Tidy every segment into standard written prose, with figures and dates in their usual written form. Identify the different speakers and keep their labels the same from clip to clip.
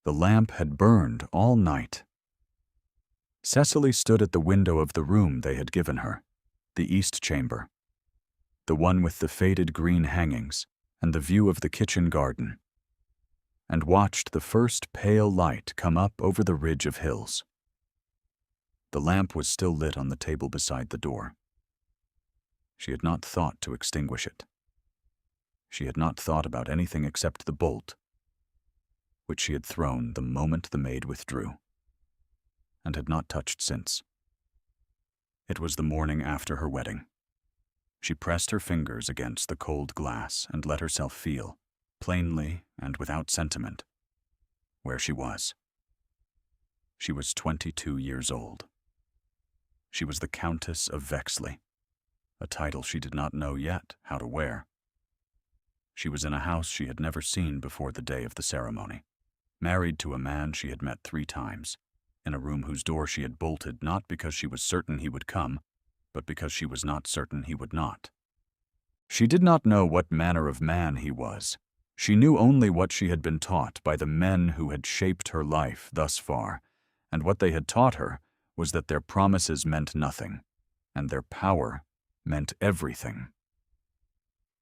Speaker 1: The lamp had burned all night. Cecily stood at the window of the room they had given her, the east chamber, the one with the faded green hangings and the view of the kitchen garden, and watched the first pale light come up over the ridge of hills. The lamp was still lit on the table beside the door. She had not thought to extinguish it. She had not thought about anything except the bolt, which she had thrown the moment the maid withdrew, and had not touched since. It was the morning after her wedding. She pressed her fingers against the cold glass and let herself feel, plainly and without sentiment, where she was. She was 22 years old. She was the Countess of Vexley, a title she did not know yet how to wear. She was in a house she had never seen before the day of the ceremony, married to a man she had met 3 times, in a room whose door she had bolted not because she was certain he would come, but because she was not certain he would not. She did not know what manner of man he was. She knew only what she had been taught by the men who had shaped her life thus far, and what they had taught her was that their promises meant nothing, and their power meant everything.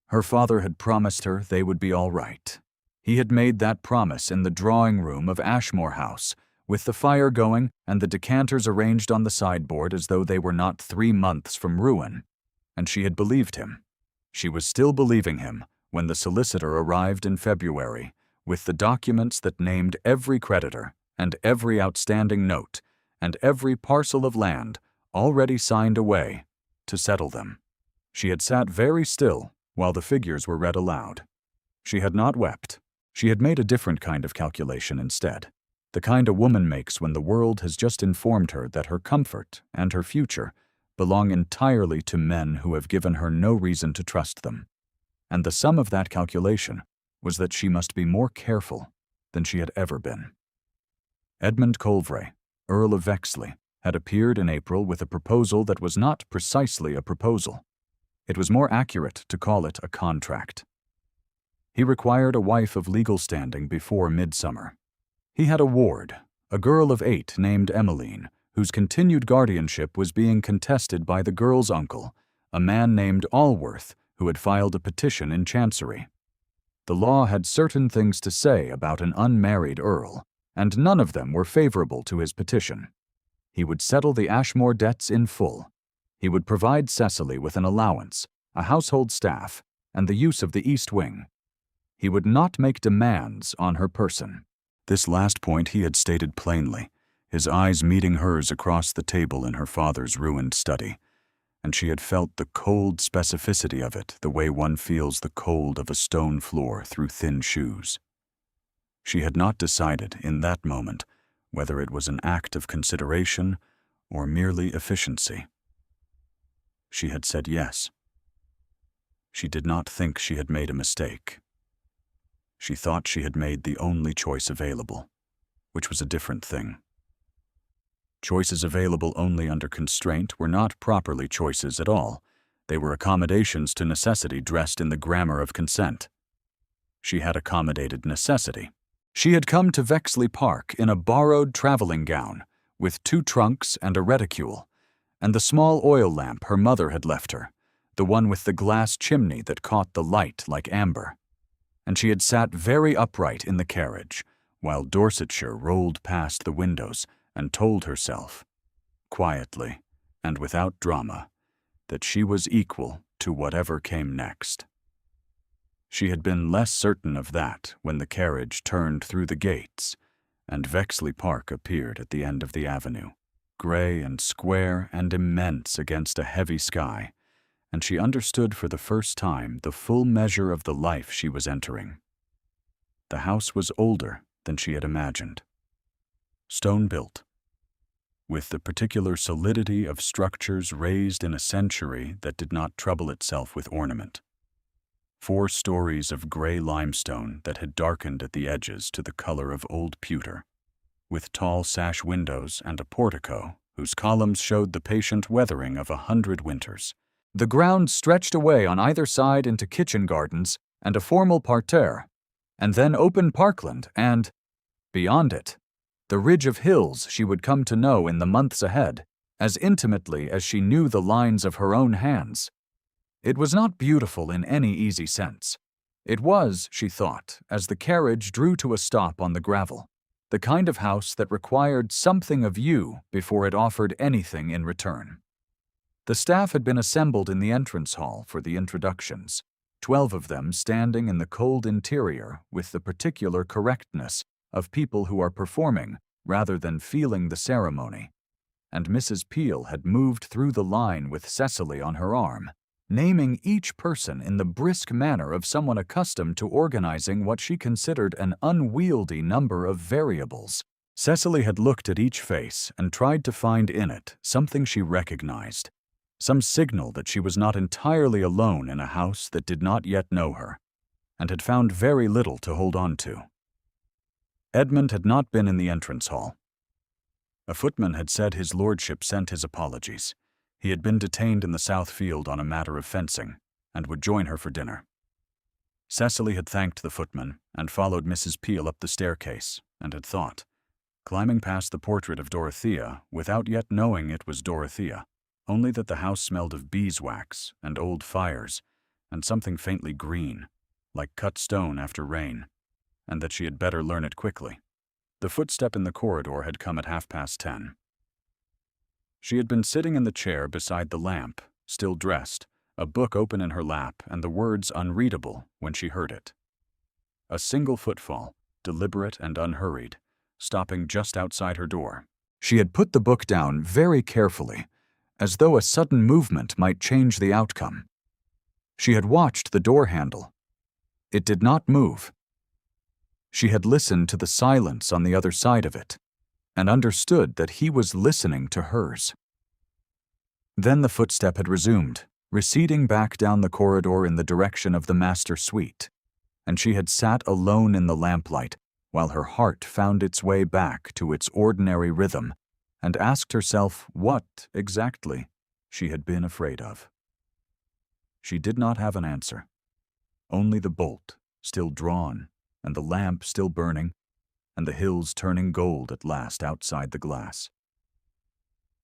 Speaker 1: Her father had promised her they would be all right. He had made that promise in the drawing room of Ashmore House, with the fire going and the decanters arranged on the sideboard as though they were not 3 months from ruin, and she had believed him. She was still believing him when the solicitor arrived in February with the documents that named every creditor and every outstanding note and every parcel of land already signed away to settle them. She had sat very still while the figures were read aloud. She had not wept. She had made a different kind of calculation instead, the kind a woman makes when the world has just informed her that her comfort and her future belong entirely to men who have given her no reason to trust them. And the sum of that calculation was that she must be more careful than she had ever been. Edmund Colvray, Earl of Vexley, had appeared in April with a proposal that was not precisely a proposal. It was more accurate to call it a contract. He required a wife of legal standing before midsummer. He had a ward, a girl of 8 named Emmeline, whose continued guardianship was being contested by the girl's uncle, a man named Allworth, who had filed a petition in Chancery. The law had certain things to say about an unmarried earl, and none of them were favorable to his petition. He would settle the Ashmore debts in full. He would provide Cecily with an allowance, a household staff, and the use of the East Wing. He would not make demands on her person. This last point he had stated plainly, his eyes meeting hers across the table in her father's ruined study, and she had felt the cold specificity of it the way one feels the cold of a stone floor through thin shoes. She had not decided in that moment whether it was an act of consideration or merely efficiency. She had said yes. She did not think she had made a mistake. She thought she had made the only choice available, which was a different thing. Choices available only under constraint were not properly choices at all. They were accommodations to necessity dressed in the grammar of consent. She had accommodated necessity. She had come to Vexley Park in a borrowed traveling gown, with 2 trunks and a reticule, and the small oil lamp her mother had left her, the one with the glass chimney that caught the light like amber. And she had sat very upright in the carriage, while Dorsetshire rolled past the windows, and told herself, quietly and without drama, that she was equal to whatever came next. She had been less certain of that when the carriage turned through the gates, and Vexley Park appeared at the end of the avenue, gray and square and immense against a heavy sky, and she understood for the first time the full measure of the life she was entering. The house was older than she had imagined. Stone-built, with the particular solidity of structures raised in a century that did not trouble itself with ornament. 4 stories of gray limestone that had darkened at the edges to the color of old pewter, with tall sash windows and a portico whose columns showed the patient weathering of 100 winters. The ground stretched away on either side into kitchen gardens and a formal parterre, and then open parkland and, Beyond it, the ridge of hills she would come to know in the months ahead, as intimately as she knew the lines of her own hands. It was not beautiful in any easy sense. It was, she thought, as the carriage drew to a stop on the gravel, the kind of house that required something of you before it offered anything in return. The staff had been assembled in the entrance hall for the introductions, 12 of them standing in the cold interior with the particular correctness of people who are performing rather than feeling the ceremony. And Mrs. Peel had moved through the line with Cecily on her arm, naming each person in the brisk manner of someone accustomed to organizing what she considered an unwieldy number of variables. Cecily had looked at each face and tried to find in it something she recognized, some signal that she was not entirely alone in a house that did not yet know her, and had found very little to hold on to. Edmund had not been in the entrance hall. A footman had said his lordship sent his apologies. He had been detained in the South Field on a matter of fencing, and would join her for dinner. Cecily had thanked the footman and followed Mrs. Peel up the staircase, and had thought, climbing past the portrait of Dorothea without yet knowing it was Dorothea, only that the house smelled of beeswax and old fires and something faintly green, like cut stone after rain, and that she had better learn it quickly. The footstep in the corridor had come at 10:30. She had been sitting in the chair beside the lamp, still dressed, a book open in her lap and the words unreadable when she heard it. A single footfall, deliberate and unhurried, stopping just outside her door. She had put the book down very carefully, as though a sudden movement might change the outcome. She had watched the door handle. It did not move. She had listened to the silence on the other side of it, and understood that he was listening to hers. Then the footstep had resumed, receding back down the corridor in the direction of the master suite, and she had sat alone in the lamplight while her heart found its way back to its ordinary rhythm, and asked herself what, exactly, she had been afraid of. She did not have an answer. Only the bolt, still drawn, and the lamp still burning, and the hills turning gold at last outside the glass.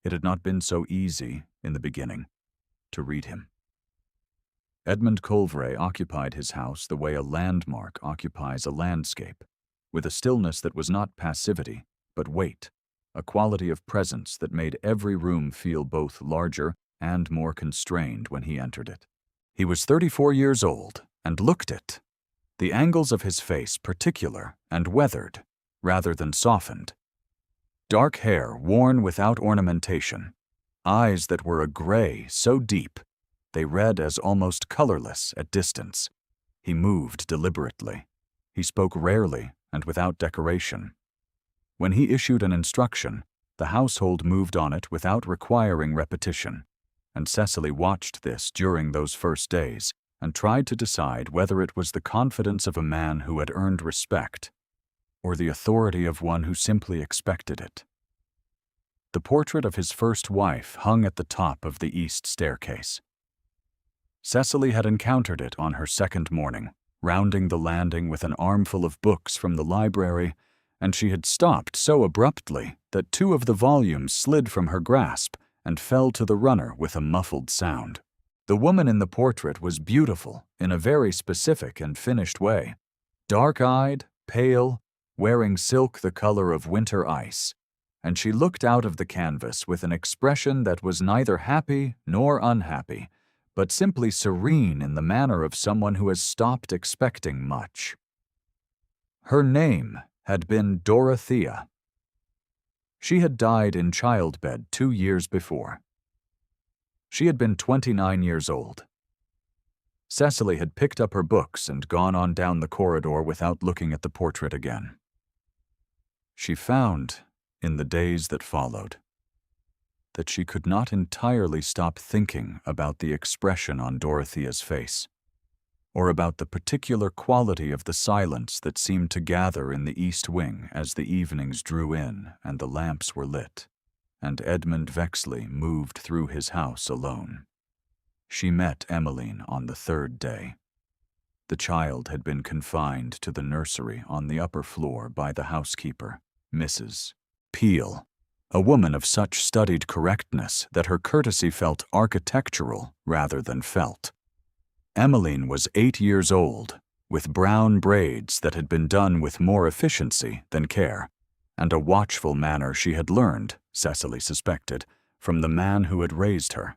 Speaker 1: It had not been so easy, in the beginning, to read him. Edmund Colvray occupied his house the way a landmark occupies a landscape, with a stillness that was not passivity, but weight, a quality of presence that made every room feel both larger and more constrained when he entered it. He was 34 years old, and looked it. The angles of his face particular and weathered, rather than softened. Dark hair worn without ornamentation, eyes that were a gray so deep they read as almost colorless at distance. He moved deliberately. He spoke rarely and without decoration. When he issued an instruction, the household moved on it without requiring repetition, and Cecily watched this during those first days and tried to decide whether it was the confidence of a man who had earned respect or the authority of one who simply expected it. The portrait of his first wife hung at the top of the east staircase. Cecily had encountered it on her second morning, rounding the landing with an armful of books from the library, and she had stopped so abruptly that 2 of the volumes slid from her grasp and fell to the runner with a muffled sound. The woman in the portrait was beautiful in a very specific and finished way, dark-eyed, pale, wearing silk the color of winter ice, and she looked out of the canvas with an expression that was neither happy nor unhappy, but simply serene in the manner of someone who has stopped expecting much. Her name had been Dorothea. She had died in childbed 2 years before. She had been 29 years old. Cecily had picked up her books and gone on down the corridor without looking at the portrait again. She found, in the days that followed, that she could not entirely stop thinking about the expression on Dorothea's face, or about the particular quality of the silence that seemed to gather in the east wing as the evenings drew in and the lamps were lit, and Edmund Vexley moved through his house alone. She met Emmeline on the 3rd day. The child had been confined to the nursery on the upper floor by the housekeeper, Mrs. Peel, a woman of such studied correctness that her courtesy felt architectural rather than felt. Emmeline was 8 years old, with brown braids that had been done with more efficiency than care, and a watchful manner she had learned, Cecily suspected, from the man who had raised her.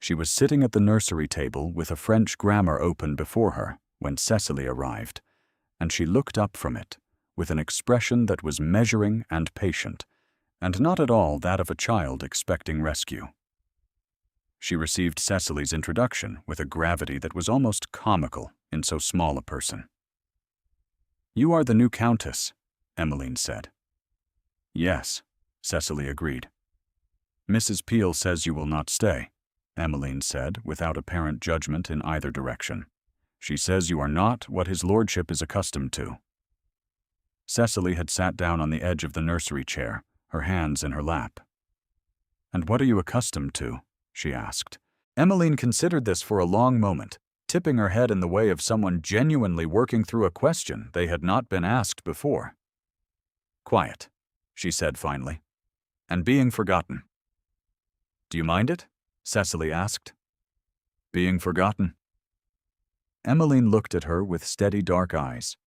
Speaker 1: She was sitting at the nursery table with a French grammar open before her when Cecily arrived, and she looked up from it with an expression that was measuring and patient, and not at all that of a child expecting rescue. She received Cecily's introduction with a gravity that was almost comical in so small a person. "You are the new Countess," Emmeline said. "Yes," Cecily agreed. "Mrs. Peel says you will not stay," Emmeline said, without apparent judgment in either direction. "She says you are not what his lordship is accustomed to." Cecily had sat down on the edge of the nursery chair, her hands in her lap. "And what are you accustomed to?" she asked. Emmeline considered this for a long moment, tipping her head in the way of someone genuinely working through a question they had not been asked before. "Quiet," she said finally, "and being forgotten." "Do you mind it?" Cecily asked. "Being forgotten?" Emmeline looked at her with steady dark eyes.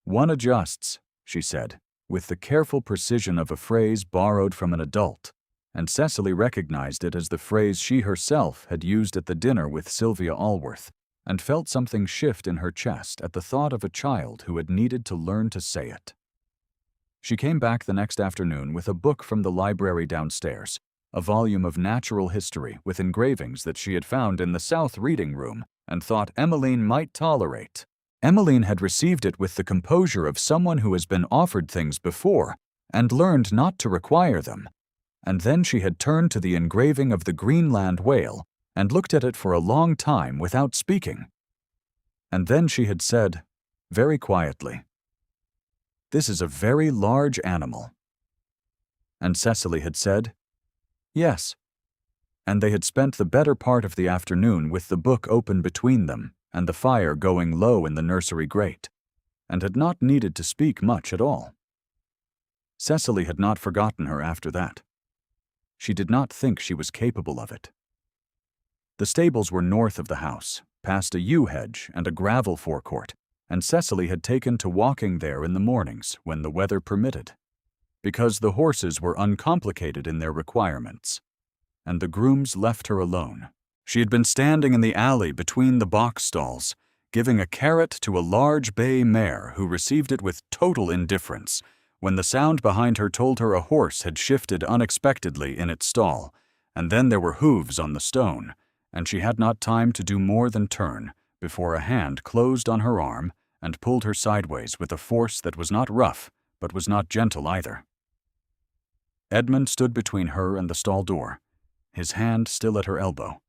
Speaker 1: "One adjusts," she said, with the careful precision of a phrase borrowed from an adult, and Cecily recognized it as the phrase she herself had used at the dinner with Sylvia Allworth, and felt something shift in her chest at the thought of a child who had needed to learn to say it. She came back the next afternoon with a book from the library downstairs, a volume of natural history with engravings that she had found in the South Reading Room and thought Emmeline might tolerate. Emmeline had received it with the composure of someone who has been offered things before and learned not to require them. And then she had turned to the engraving of the Greenland whale and looked at it for a long time without speaking. And then she had said, very quietly, "This is a very large animal." And Cecily had said, "Yes." And they had spent the better part of the afternoon with the book open between them and the fire going low in the nursery grate, and had not needed to speak much at all. Cecily had not forgotten her after that. She did not think she was capable of it. The stables were north of the house, past a yew hedge and a gravel forecourt, and Cecily had taken to walking there in the mornings when the weather permitted, because the horses were uncomplicated in their requirements, and the grooms left her alone. She had been standing in the alley between the box stalls, giving a carrot to a large bay mare who received it with total indifference, when the sound behind her told her a horse had shifted unexpectedly in its stall, and then there were hooves on the stone, and she had not time to do more than turn before a hand closed on her arm and pulled her sideways with a force that was not rough, but was not gentle either. Edmund stood between her and the stall door, his hand still at her elbow,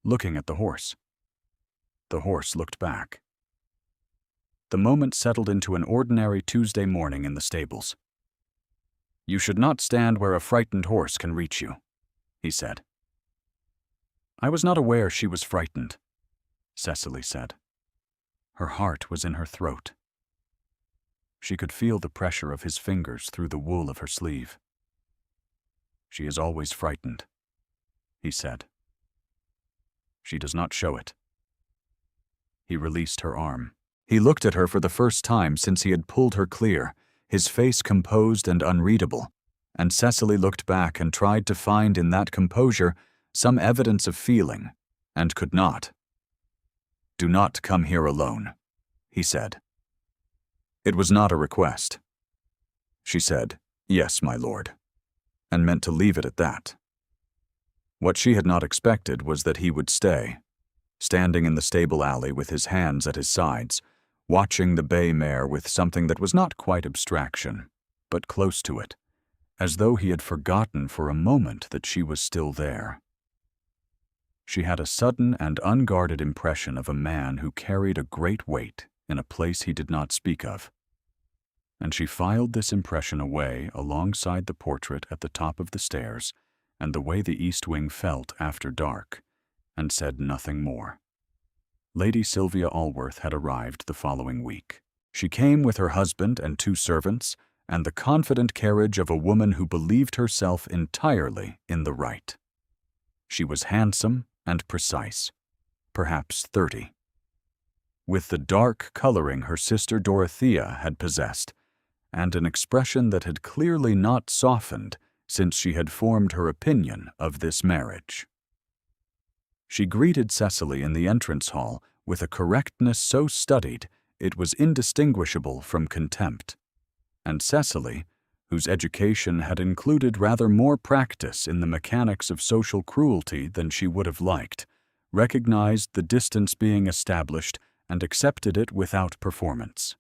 Speaker 1: looking at the horse. The horse looked back. The moment settled into an ordinary Tuesday morning in the stables. "You should not stand where a frightened horse can reach you," he said. "I was not aware she was frightened," Cecily said. Her heart was in her throat. She could feel the pressure of his fingers through the wool of her sleeve. "She is always frightened," he said. "She does not show it." He released her arm. He looked at her for the first time since he had pulled her clear, his face composed and unreadable, and Cecily looked back and tried to find in that composure some evidence of feeling, and could not. "Do not come here alone," he said. It was not a request. She said, "Yes, my lord," and meant to leave it at that. What she had not expected was that he would stay, standing in the stable alley with his hands at his sides, watching the bay mare with something that was not quite abstraction, but close to it, as though he had forgotten for a moment that she was still there. She had a sudden and unguarded impression of a man who carried a great weight in a place he did not speak of, and she filed this impression away alongside the portrait at the top of the stairs and the way the east wing felt after dark, and said nothing more. Lady Sylvia Allworth had arrived the following week. She came with her husband and 2 servants, and the confident carriage of a woman who believed herself entirely in the right. She was handsome and precise, perhaps 30. With the dark coloring her sister Dorothea had possessed, and an expression that had clearly not softened since she had formed her opinion of this marriage. She greeted Cecily in the entrance hall with a correctness so studied it was indistinguishable from contempt, and Cecily, whose education had included rather more practice in the mechanics of social cruelty than she would have liked, recognized the distance being established and accepted it without performance.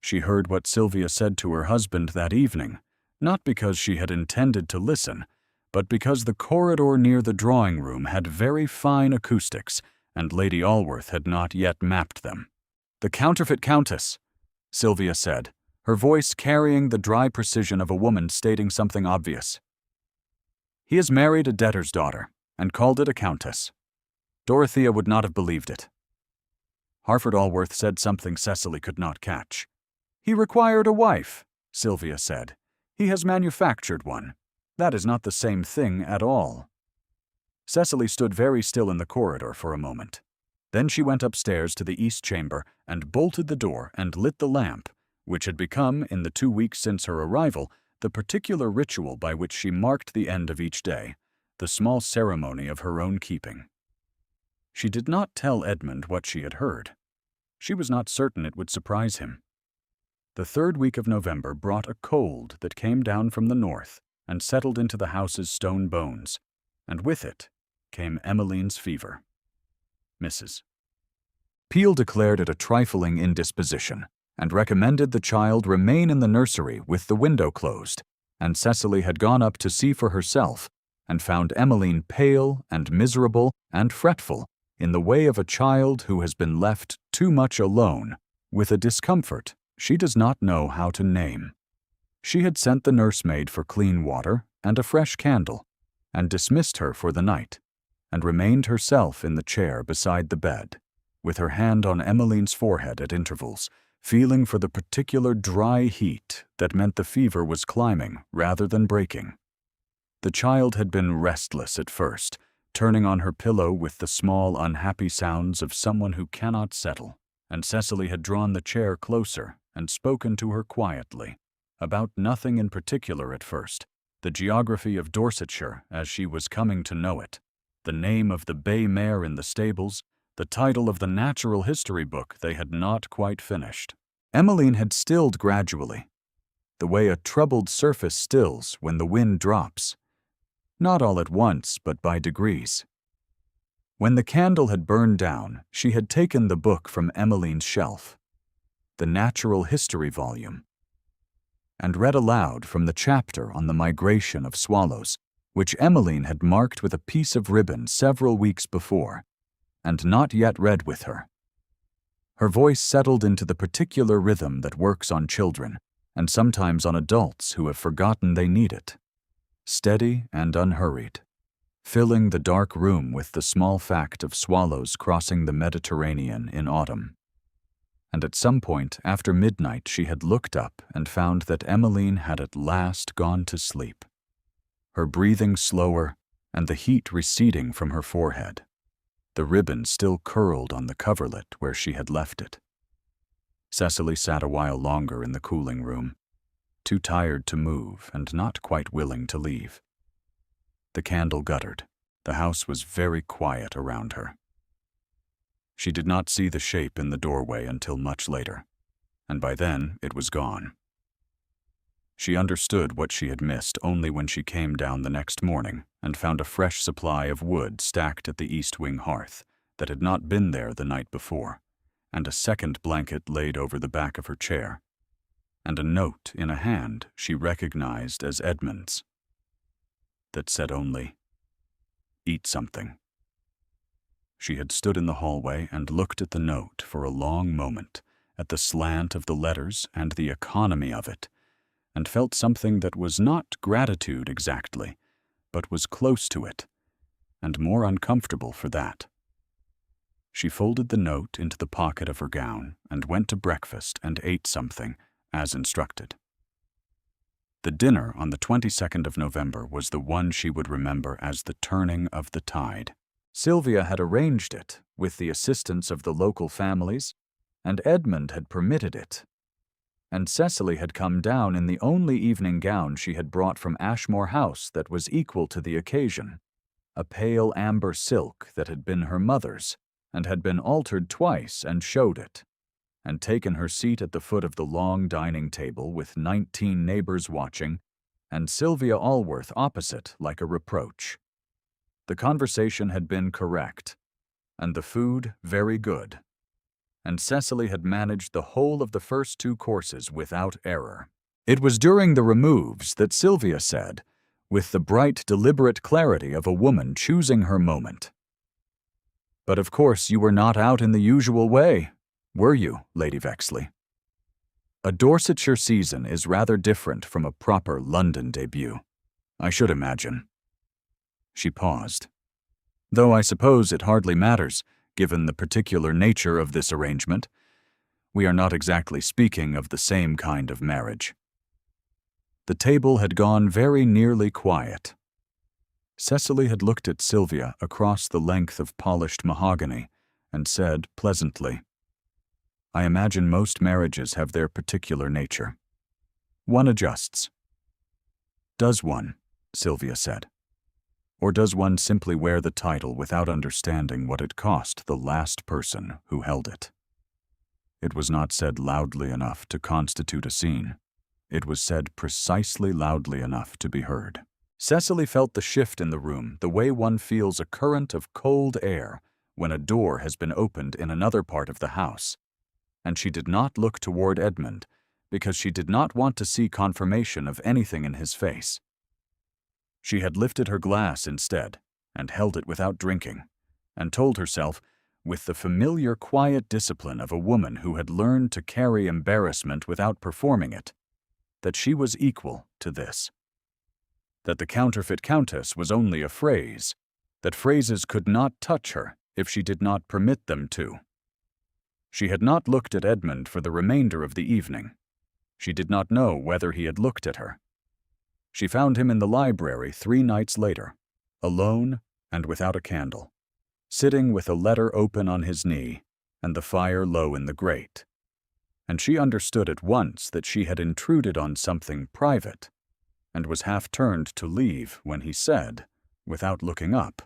Speaker 1: She heard what Sylvia said to her husband that evening, not because she had intended to listen, but because the corridor near the drawing-room had very fine acoustics, and Lady Allworth had not yet mapped them. "The counterfeit countess," Sylvia said, her voice carrying the dry precision of a woman stating something obvious. "He has married a debtor's daughter, and called it a countess. Dorothea would not have believed it." Harford Allworth said something Cecily could not catch. "He required a wife," Sylvia said. "He has manufactured one. That is not the same thing at all." Cecily stood very still in the corridor for a moment. Then she went upstairs to the east chamber and bolted the door and lit the lamp, which had become, in the 2 weeks since her arrival, the particular ritual by which she marked the end of each day, the small ceremony of her own keeping. She did not tell Edmund what she had heard. She was not certain it would surprise him. The 3rd week of November brought a cold that came down from the north and settled into the house's stone bones, and with it came Emmeline's fever. Mrs. Peel declared it a trifling indisposition, and recommended the child remain in the nursery with the window closed, and Cecily had gone up to see for herself, and found Emmeline pale and miserable and fretful in the way of a child who has been left too much alone with a discomfort she does not know how to name. She had sent the nursemaid for clean water and a fresh candle, and dismissed her for the night, and remained herself in the chair beside the bed, with her hand on Emmeline's forehead at intervals, feeling for the particular dry heat that meant the fever was climbing rather than breaking. The child had been restless at first, turning on her pillow with the small, unhappy sounds of someone who cannot settle, and Cecily had drawn the chair closer and spoken to her quietly, about nothing in particular at first, the geography of Dorsetshire as she was coming to know it, the name of the bay mare in the stables, the title of the natural history book they had not quite finished. Emmeline had stilled gradually, the way a troubled surface stills when the wind drops, not all at once but by degrees. When the candle had burned down, she had taken the book from Emmeline's shelf, the natural history volume, and read aloud from the chapter on the migration of swallows, which Emmeline had marked with a piece of ribbon several weeks before, and not yet read with her. Her voice settled into the particular rhythm that works on children, and sometimes on adults who have forgotten they need it, steady and unhurried, filling the dark room with the small fact of swallows crossing the Mediterranean in autumn. And at some point after midnight she had looked up and found that Emmeline had at last gone to sleep, her breathing slower and the heat receding from her forehead, the ribbon still curled on the coverlet where she had left it. Cecily sat a while longer in the cooling room, too tired to move and not quite willing to leave. The candle guttered. The house was very quiet around her. She did not see the shape in the doorway until much later, and by then it was gone. She understood what she had missed only when she came down the next morning and found a fresh supply of wood stacked at the east wing hearth that had not been there the night before, and a second blanket laid over the back of her chair, and a note in a hand she recognized as Edmund's, that said only, "Eat something." She had stood in the hallway and looked at the note for a long moment, at the slant of the letters and the economy of it, and felt something that was not gratitude exactly, but was close to it, and more uncomfortable for that. She folded the note into the pocket of her gown and went to breakfast and ate something, as instructed. The dinner on the 22nd of November was the one she would remember as the turning of the tide. Sylvia had arranged it with the assistance of the local families, and Edmund had permitted it. And Cecily had come down in the only evening gown she had brought from Ashmore House that was equal to the occasion, a pale amber silk that had been her mother's, and had been altered twice and showed it, and taken her seat at the foot of the long dining table with 19 neighbors watching, and Sylvia Allworth opposite like a reproach. The conversation had been correct, and the food very good, and Cecily had managed the whole of the first 2 courses without error. It was during the removes that Sylvia said, with the bright, deliberate clarity of a woman choosing her moment, "But of course you were not out in the usual way, were you, Lady Vexley? A Dorsetshire season is rather different from a proper London debut, I should imagine." She paused. "Though I suppose it hardly matters, given the particular nature of this arrangement. We are not exactly speaking of the same kind of marriage." The table had gone very nearly quiet. Cecily had looked at Sylvia across the length of polished mahogany and said pleasantly, "I imagine most marriages have their particular nature. One adjusts." "Does one?" Sylvia said. "Or does one simply wear the title without understanding what it cost the last person who held it?" It was not said loudly enough to constitute a scene. It was said precisely loudly enough to be heard. Cecily felt the shift in the room the way one feels a current of cold air when a door has been opened in another part of the house, and she did not look toward Edmund because she did not want to see confirmation of anything in his face. She had lifted her glass instead and held it without drinking, and told herself, with the familiar quiet discipline of a woman who had learned to carry embarrassment without performing it, that she was equal to this. That the counterfeit countess was only a phrase, that phrases could not touch her if she did not permit them to. She had not looked at Edmund for the remainder of the evening. She did not know whether he had looked at her. She found him in the library 3 nights later, alone and without a candle, sitting with a letter open on his knee and the fire low in the grate. And she understood at once that she had intruded on something private, and was half turned to leave when he said, without looking up,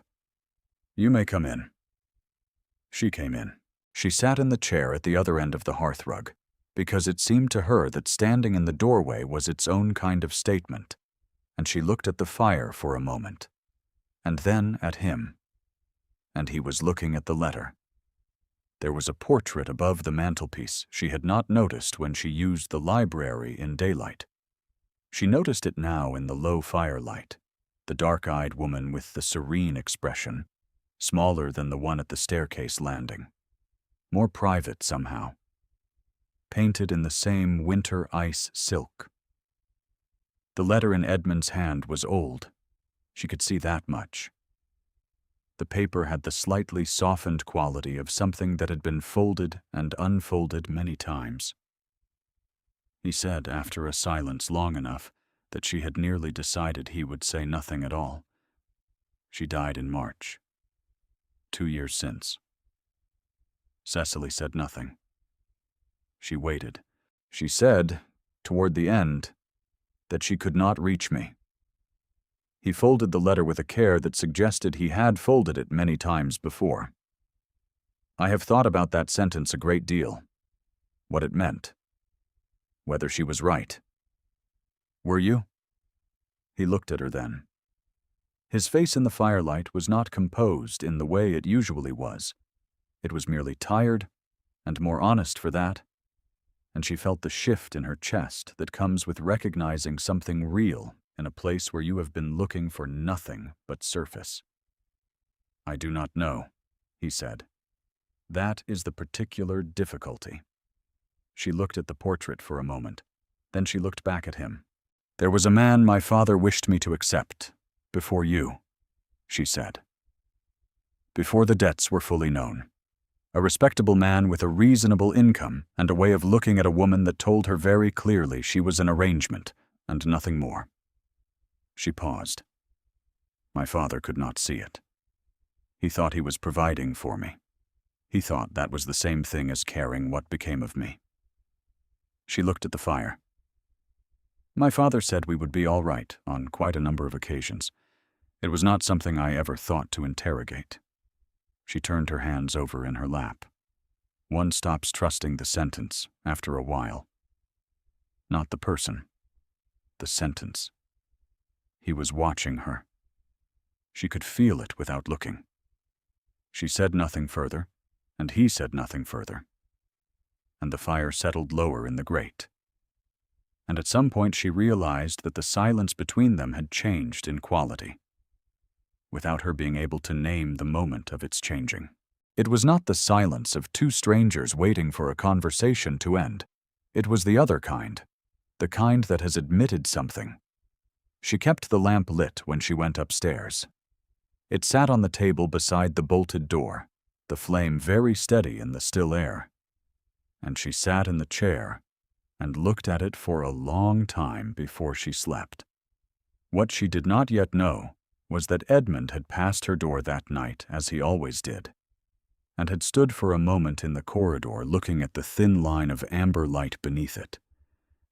Speaker 1: "You may come in." She came in. She sat in the chair at the other end of the hearthrug, because it seemed to her that standing in the doorway was its own kind of statement, and she looked at the fire for a moment, and then at him, and he was looking at the letter. There was a portrait above the mantelpiece she had not noticed when she used the library in daylight. She noticed it now in the low firelight, the dark-eyed woman with the serene expression, smaller than the one at the staircase landing, more private somehow, painted in the same winter ice silk. The letter in Edmund's hand was old. She could see that much. The paper had the slightly softened quality of something that had been folded and unfolded many times. He said, after a silence long enough, that she had nearly decided he would say nothing at all. She died in March, 2 years since. Cecily said nothing. She waited. She said, toward the end, that she could not reach me. He folded the letter with a care that suggested he had folded it many times before. I have thought about that sentence a great deal. What it meant. Whether she was right. Were you? He looked at her then. His face in the firelight was not composed in the way it usually was. It was merely tired, and more honest for that, and she felt the shift in her chest that comes with recognizing something real in a place where you have been looking for nothing but surface. I do not know, he said. That is the particular difficulty. She looked at the portrait for a moment. Then she looked back at him. There was a man my father wished me to accept, before you, she said. Before the debts were fully known. A respectable man with a reasonable income and a way of looking at a woman that told her very clearly she was an arrangement and nothing more. She paused. My father could not see it. He thought he was providing for me. He thought that was the same thing as caring what became of me. She looked at the fire. My father said we would be all right on quite a number of occasions. It was not something I ever thought to interrogate. She turned her hands over in her lap. One stops trusting the sentence after a while. Not the person. The sentence. He was watching her. She could feel it without looking. She said nothing further, and he said nothing further. And the fire settled lower in the grate. And at some point she realized that the silence between them had changed in quality, without her being able to name the moment of its changing. It was not the silence of two strangers waiting for a conversation to end. It was the other kind, the kind that has admitted something. She kept the lamp lit when she went upstairs. It sat on the table beside the bolted door, the flame very steady in the still air. And she sat in the chair and looked at it for a long time before she slept. What she did not yet know was that Edmund had passed her door that night, as he always did, and had stood for a moment in the corridor looking at the thin line of amber light beneath it,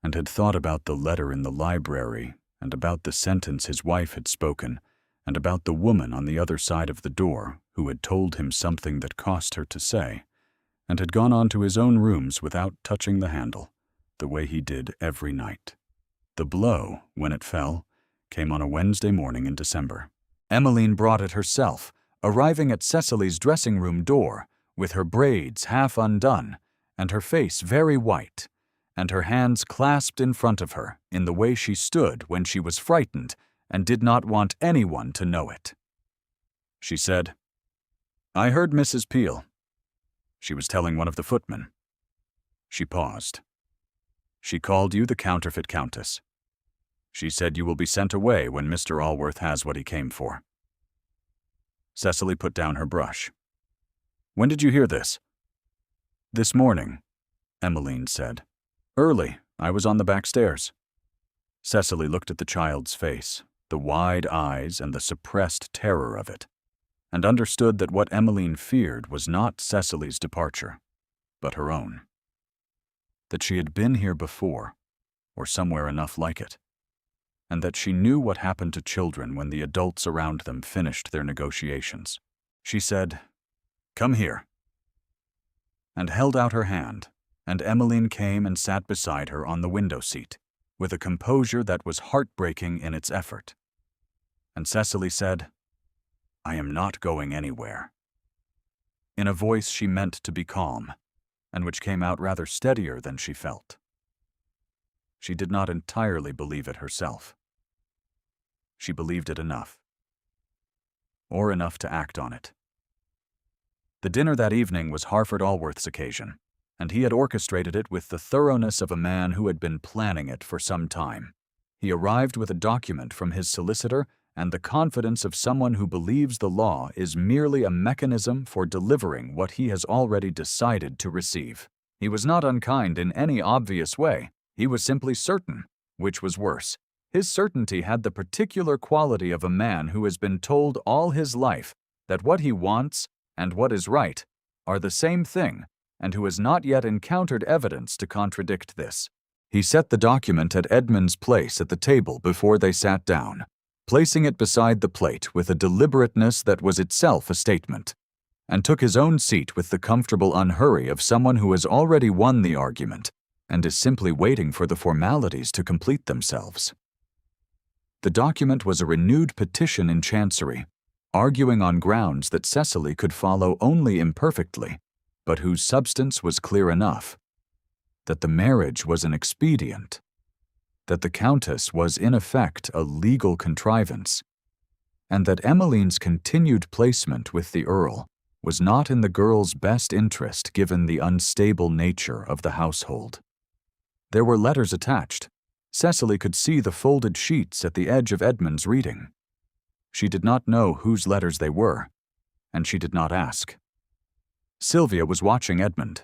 Speaker 1: and had thought about the letter in the library, and about the sentence his wife had spoken, and about the woman on the other side of the door who had told him something that cost her to say, and had gone on to his own rooms without touching the handle, the way he did every night. The blow, when it fell, came on a Wednesday morning in December. Emmeline brought it herself, arriving at Cecily's dressing room door with her braids half undone and her face very white, and her hands clasped in front of her in the way she stood when she was frightened and did not want anyone to know it. She said, "I heard Mrs. Peel." She was telling one of the footmen. She paused. "She called you the counterfeit countess. She said you will be sent away when Mr. Allworth has what he came for." Cecily put down her brush. "When did you hear this?" "This morning," Emmeline said. "Early. I was on the back stairs." Cecily looked at the child's face, the wide eyes and the suppressed terror of it, and understood that what Emmeline feared was not Cecily's departure, but her own. That she had been here before, or somewhere enough like it, and that she knew what happened to children when the adults around them finished their negotiations. She said, "Come here," and held out her hand, and Emmeline came and sat beside her on the window seat, with a composure that was heartbreaking in its effort. And Cecily said, "I am not going anywhere," in a voice she meant to be calm, and which came out rather steadier than she felt. She did not entirely believe it herself. She believed it enough, or enough to act on it. The dinner that evening was Harford Allworth's occasion, and he had orchestrated it with the thoroughness of a man who had been planning it for some time. He arrived with a document from his solicitor and the confidence of someone who believes the law is merely a mechanism for delivering what he has already decided to receive. He was not unkind in any obvious way. He was simply certain, which was worse. His certainty had the particular quality of a man who has been told all his life that what he wants and what is right are the same thing, and who has not yet encountered evidence to contradict this. He set the document at Edmund's place at the table before they sat down, placing it beside the plate with a deliberateness that was itself a statement, and took his own seat with the comfortable unhurry of someone who has already won the argument and is simply waiting for the formalities to complete themselves. The document was a renewed petition in Chancery, arguing on grounds that Cecily could follow only imperfectly, but whose substance was clear enough: that the marriage was an expedient, that the Countess was in effect a legal contrivance, and that Emmeline's continued placement with the Earl was not in the girl's best interest given the unstable nature of the household. There were letters attached. Cecily could see the folded sheets at the edge of Edmund's reading. She did not know whose letters they were, and she did not ask. Sylvia was watching Edmund.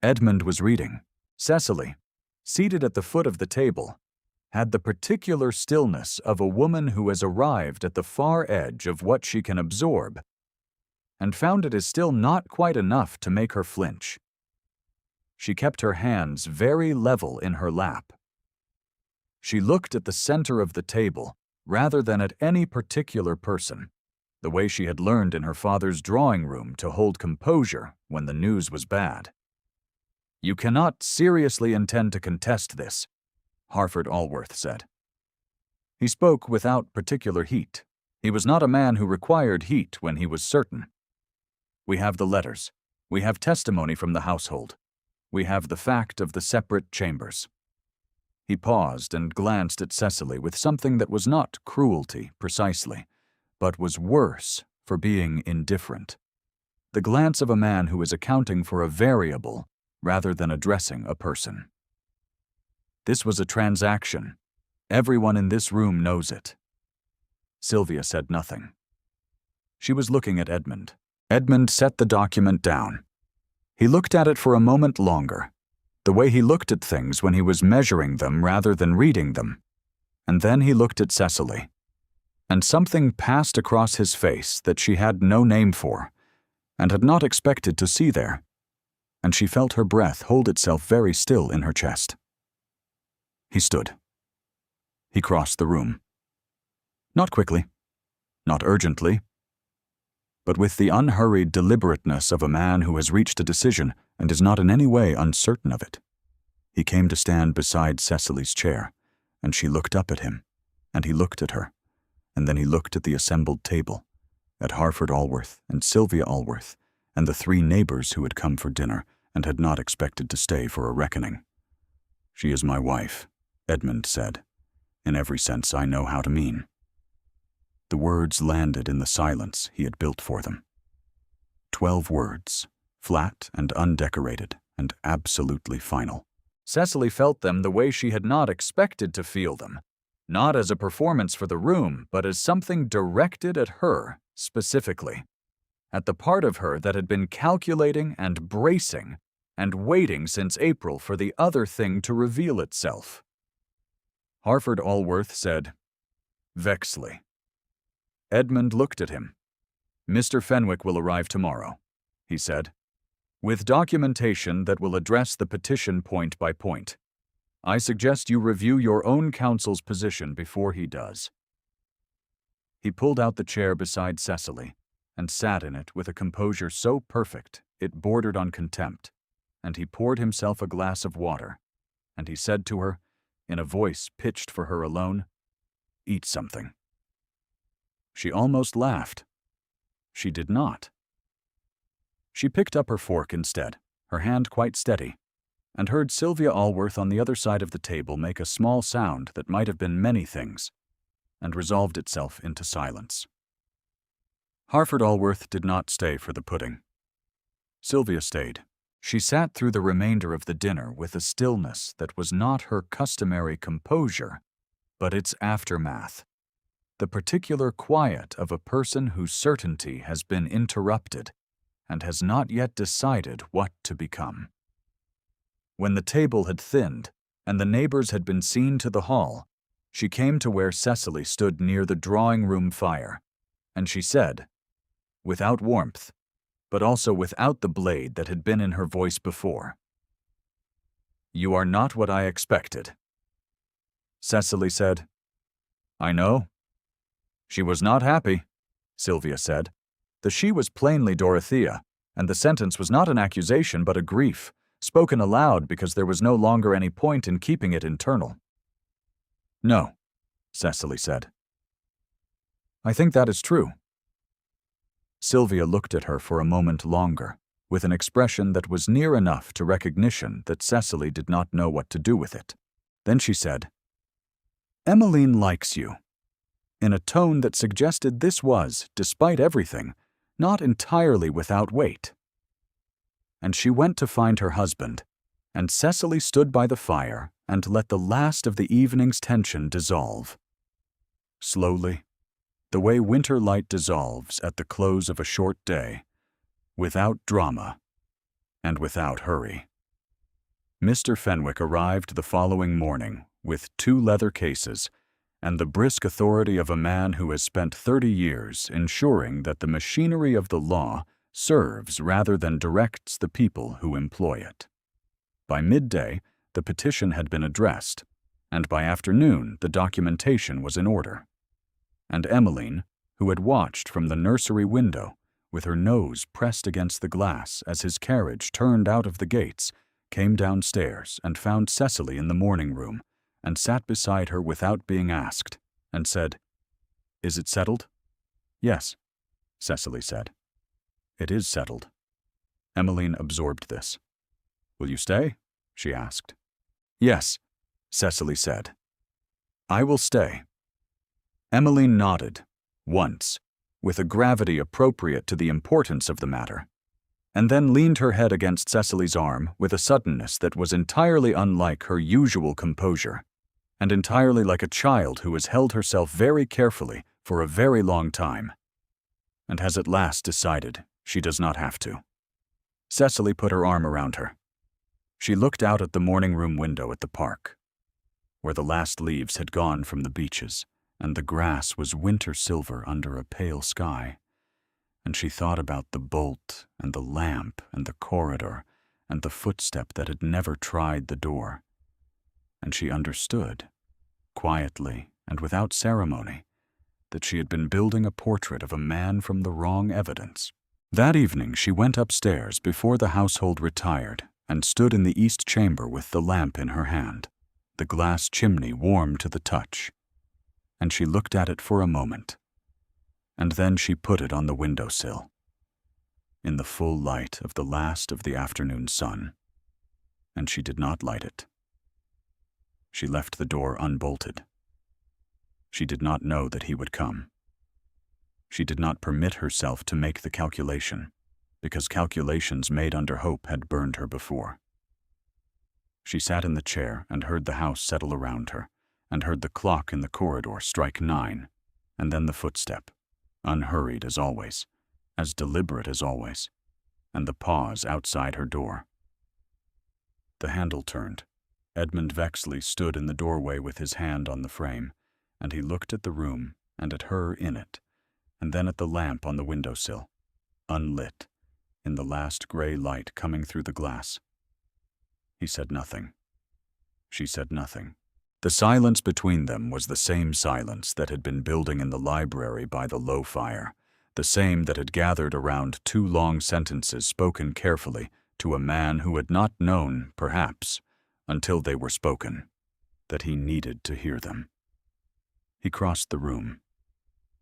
Speaker 1: Edmund was reading. Cecily, seated at the foot of the table, had the particular stillness of a woman who has arrived at the far edge of what she can absorb and found it is still not quite enough to make her flinch. She kept her hands very level in her lap. She looked at the center of the table rather than at any particular person, the way she had learned in her father's drawing room to hold composure when the news was bad. "You cannot seriously intend to contest this," Harford Allworth said. He spoke without particular heat. He was not a man who required heat when he was certain. "We have the letters. We have testimony from the household. We have the fact of the separate chambers." He paused and glanced at Cecily with something that was not cruelty, precisely, but was worse for being indifferent. The glance of a man who is accounting for a variable rather than addressing a person. "This was a transaction. Everyone in this room knows it." Sylvia said nothing. She was looking at Edmund. Edmund set the document down. He looked at it for a moment longer, the way he looked at things when he was measuring them rather than reading them. And then he looked at Cecily, and something passed across his face that she had no name for, and had not expected to see there, and she felt her breath hold itself very still in her chest. He stood. He crossed the room. Not quickly, not urgently, but with the unhurried deliberateness of a man who has reached a decision and is not in any way uncertain of it. He came to stand beside Cecily's chair, and she looked up at him, and he looked at her, and then he looked at the assembled table, at Harford Allworth and Sylvia Allworth, and the 3 neighbors who had come for dinner and had not expected to stay for a reckoning. "She is my wife," Edmund said, "in every sense I know how to mean." The words landed in the silence he had built for them. 12 words, flat and undecorated, and absolutely final. Cecily felt them the way she had not expected to feel them, not as a performance for the room, but as something directed at her specifically, at the part of her that had been calculating and bracing and waiting since April for the other thing to reveal itself. Harford Allworth said, "Vexley." Edmund looked at him. "Mr. Fenwick will arrive tomorrow," he said, "with documentation that will address the petition point by point. I suggest you review your own counsel's position before he does." He pulled out the chair beside Cecily and sat in it with a composure so perfect it bordered on contempt, and he poured himself a glass of water, and he said to her, in a voice pitched for her alone, "Eat something." She almost laughed. She did not. She picked up her fork instead, her hand quite steady, and heard Sylvia Allworth on the other side of the table make a small sound that might have been many things, and resolved itself into silence. Harford Allworth did not stay for the pudding. Sylvia stayed. She sat through the remainder of the dinner with a stillness that was not her customary composure, but its aftermath, the particular quiet of a person whose certainty has been interrupted and has not yet decided what to become. When the table had thinned and the neighbors had been seen to the hall, she came to where Cecily stood near the drawing-room fire, and she said, without warmth, but also without the blade that had been in her voice before, "You are not what I expected." Cecily said, "I know." "She was not happy," Sylvia said. The she was plainly Dorothea, and the sentence was not an accusation but a grief, spoken aloud because there was no longer any point in keeping it internal. "No," Cecily said. "I think that is true." Sylvia looked at her for a moment longer, with an expression that was near enough to recognition that Cecily did not know what to do with it. Then she said, "Emmeline likes you," in a tone that suggested this was, despite everything, not entirely without weight. And she went to find her husband, and Cecily stood by the fire and let the last of the evening's tension dissolve. Slowly, the way winter light dissolves at the close of a short day, without drama, and without hurry. Mr. Fenwick arrived the following morning with 2 leather cases and the brisk authority of a man who has spent 30 years ensuring that the machinery of the law serves rather than directs the people who employ it. By midday, the petition had been addressed, and by afternoon the documentation was in order. And Emmeline, who had watched from the nursery window, with her nose pressed against the glass as his carriage turned out of the gates, came downstairs and found Cecily in the morning room, and sat beside her without being asked, and said, "Is it settled?" "Yes," Cecily said. "It is settled." Emmeline absorbed this. "Will you stay?" she asked. "Yes," Cecily said. "I will stay." Emmeline nodded, once, with a gravity appropriate to the importance of the matter, and then leaned her head against Cecily's arm with a suddenness that was entirely unlike her usual composure, and entirely like a child who has held herself very carefully for a very long time, and has at last decided she does not have to. Cecily put her arm around her. She looked out at the morning room window at the park, where the last leaves had gone from the beeches, and the grass was winter silver under a pale sky, and she thought about the bolt and the lamp and the corridor and the footstep that had never tried the door, and she understood, quietly and without ceremony, that she had been building a portrait of a man from the wrong evidence. That evening she went upstairs before the household retired and stood in the east chamber with the lamp in her hand, the glass chimney warm to the touch, and she looked at it for a moment, and then she put it on the window-sill, in the full light of the last of the afternoon sun, and she did not light it. She left the door unbolted. She did not know that he would come. She did not permit herself to make the calculation, because calculations made under hope had burned her before. She sat in the chair and heard the house settle around her, and heard the clock in the corridor strike 9, and then the footstep, unhurried as always, as deliberate as always, and the pause outside her door. The handle turned. Edmund Vexley stood in the doorway with his hand on the frame, and he looked at the room and at her in it, and then at the lamp on the windowsill, unlit, in the last gray light coming through the glass. He said nothing. She said nothing. The silence between them was the same silence that had been building in the library by the low fire, the same that had gathered around 2 long sentences spoken carefully to a man who had not known, perhaps, until they were spoken, that he needed to hear them. He crossed the room.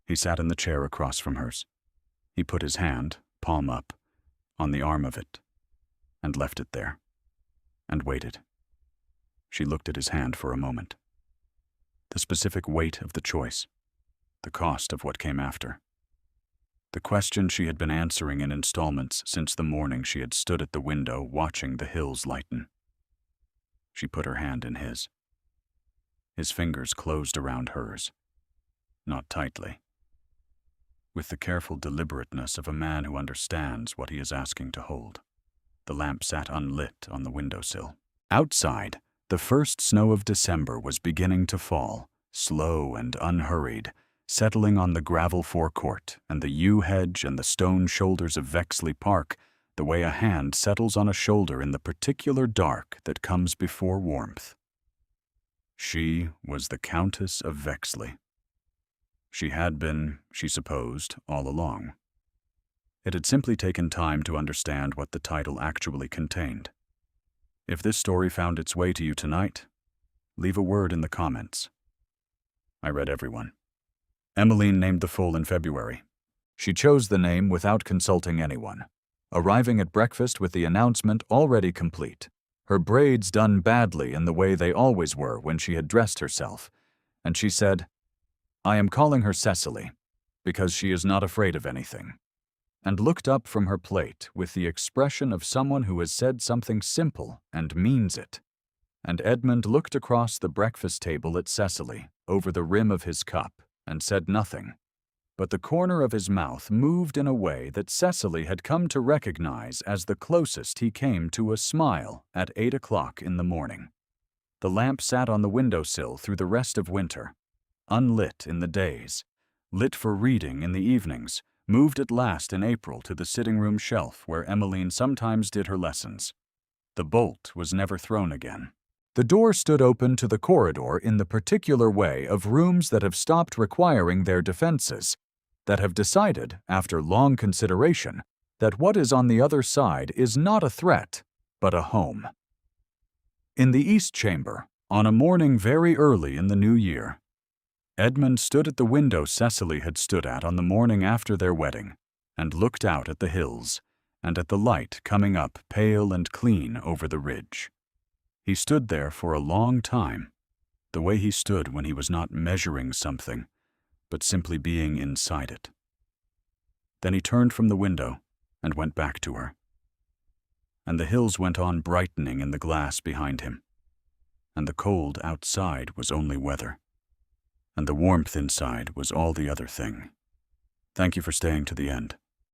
Speaker 1: He sat in the chair across from hers. He put his hand, palm up, on the arm of it, and left it there, and waited. She looked at his hand for a moment. The specific weight of the choice, the cost of what came after. The question she had been answering in installments since the morning she had stood at the window watching the hills lighten. She put her hand in his. His fingers closed around hers, not tightly, with the careful deliberateness of a man who understands what he is asking to hold. The lamp sat unlit on the windowsill. Outside, the first snow of December was beginning to fall, slow and unhurried, settling on the gravel forecourt and the yew hedge and the stone shoulders of Vexley Park the way a hand settles on a shoulder in the particular dark that comes before warmth. She was the Countess of Vexley. She had been, she supposed, all along. It had simply taken time to understand what the title actually contained. If this story found its way to you tonight, leave a word in the comments. I read everyone. Emmeline named the foal in February. She chose the name without consulting anyone, arriving at breakfast with the announcement already complete, her braids done badly in the way they always were when she had dressed herself, and she said, "I am calling her Cecily, because she is not afraid of anything," and looked up from her plate with the expression of someone who has said something simple and means it. And Edmund looked across the breakfast table at Cecily, over the rim of his cup, and said nothing, but the corner of his mouth moved in a way that Cecily had come to recognize as the closest he came to a smile at 8 o'clock in the morning. The lamp sat on the windowsill through the rest of winter, unlit in the days, lit for reading in the evenings, moved at last in April to the sitting-room shelf where Emmeline sometimes did her lessons. The bolt was never thrown again. The door stood open to the corridor in the particular way of rooms that have stopped requiring their defenses, that have decided, after long consideration, that what is on the other side is not a threat, but a home. In the East Chamber, on a morning very early in the new year, Edmund stood at the window Cecily had stood at on the morning after their wedding, and looked out at the hills, and at the light coming up pale and clean over the ridge. He stood there for a long time, the way he stood when he was not measuring something, but simply being inside it. Then he turned from the window and went back to her. And the hills went on brightening in the glass behind him, and the cold outside was only weather, and the warmth inside was all the other thing. Thank you for staying to the end.